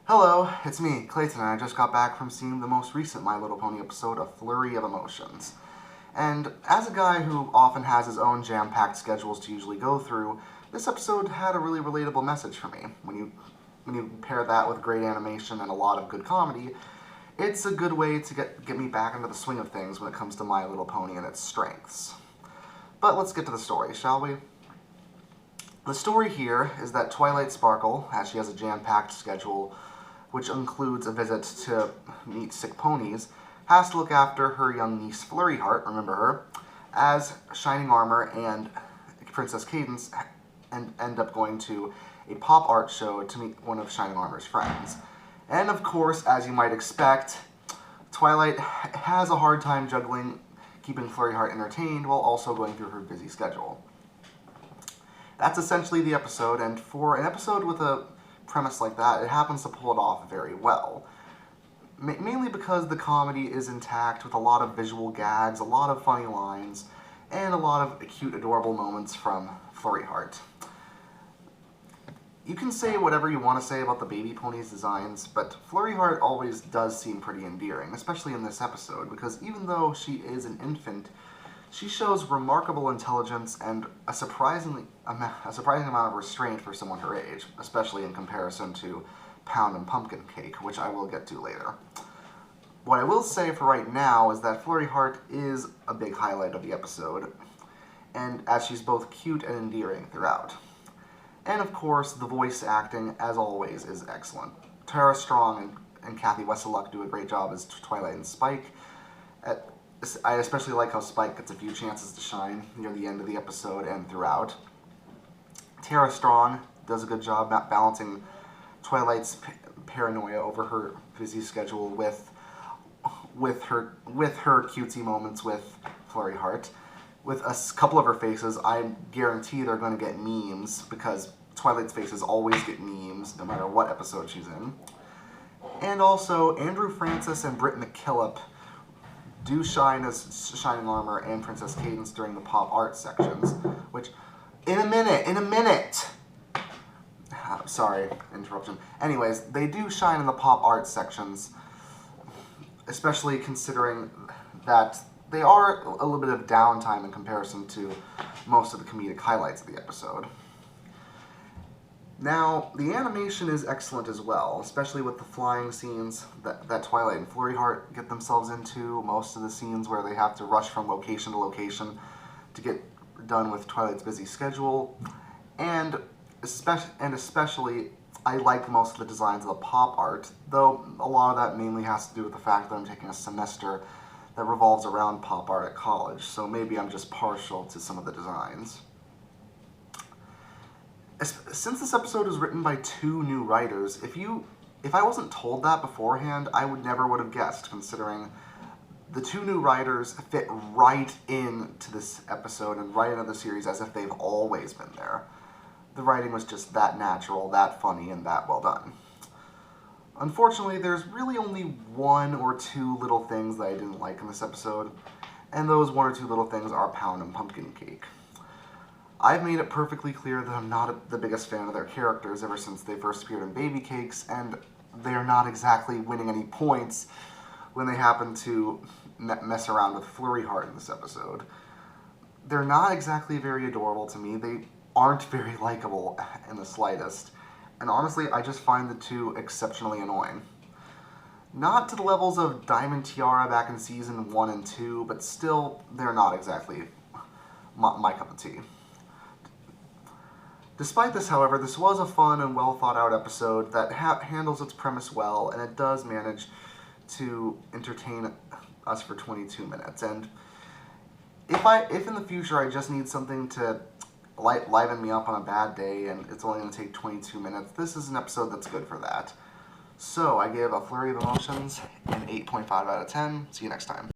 Hello, it's me, Clayton, and I just got back from seeing the most recent My Little Pony episode, A Flurry of Emotions. And as a guy who often has his own jam-packed schedules to usually go through, this episode had a really relatable message for me. When you pair that with great animation and a lot of good comedy, it's a good way to get me back into the swing of things when it comes to My Little Pony and its strengths. But let's get to the story, shall we? The story here is that Twilight Sparkle, as she has a jam-packed schedule, which includes a visit to meet sick ponies, has to look after her young niece Flurry Heart, remember her, as Shining Armor and Princess Cadence end up going to a pop art show to meet one of Shining Armor's friends. And of course, as you might expect, Twilight has a hard time juggling keeping Flurry Heart entertained while also going through her busy schedule. That's essentially the episode, and for an episode with a premise like that, it happens to pull it off very well. Mainly because the comedy is intact with a lot of visual gags, a lot of funny lines, and a lot of cute, adorable moments from Flurry Heart. You can say whatever you want to say about the baby pony's designs, but Flurry Heart always does seem pretty endearing, especially in this episode, because even though she is an infant, she shows remarkable intelligence and a surprising amount of restraint for someone her age, especially in comparison to Pound and Pumpkin Cake, which I will get to later. What I will say for right now is that Flurry Heart is a big highlight of the episode, and as she's both cute and endearing throughout. And of course, the voice acting, as always, is excellent. Tara Strong and Kathy Wesseluck do a great job as Twilight and Spike. I especially like how Spike gets a few chances to shine near the end of the episode and throughout. Tara Strong does a good job balancing Twilight's paranoia over her busy schedule with her cutesy moments with Flurry Heart. With a couple of her faces, I guarantee they're going to get memes, because Twilight's faces always get memes, no matter what episode she's in. And also, Andrew Francis and Britt McKillop do shine as Shining Armor and Princess Cadence during the pop art sections, which, in a minute! Sorry, interruption. Anyways, they do shine in the pop art sections, especially considering that they are a little bit of downtime in comparison to most of the comedic highlights of the episode. Now, the animation is excellent as well, especially with the flying scenes that Twilight and Flurry Heart get themselves into, most of the scenes where they have to rush from location to location to get done with Twilight's busy schedule, and especially, I like most of the designs of the pop art, though a lot of that mainly has to do with the fact that I'm taking a semester that revolves around pop art at college, so maybe I'm just partial to some of the designs. Since this episode is written by 2 new writers, if I wasn't told that beforehand, I would have guessed, considering the 2 new writers fit right into this episode and right into the series as if they've always been there. The writing was just that natural, that funny, and that well done. Unfortunately, there's really only 1 or 2 little things that I didn't like in this episode, and those 1 or 2 little things are Pound and Pumpkin Cake. I've made it perfectly clear that I'm not the biggest fan of their characters ever since they first appeared in Baby Cakes, and they're not exactly winning any points when they happen to mess around with Flurry Heart in this episode. They're not exactly very adorable to me, they aren't very likable in the slightest, and honestly, I just find the 2 exceptionally annoying. Not to the levels of Diamond Tiara back in Season 1 and 2, but still, they're not exactly my cup of tea. Despite this, however, this was a fun and well thought out episode that handles its premise well, and it does manage to entertain us for 22 minutes. And if in the future I just need something to liven me up on a bad day and it's only going to take 22 minutes, this is an episode that's good for that. So I give A Flurry of Emotions an 8.5 out of 10. See you next time.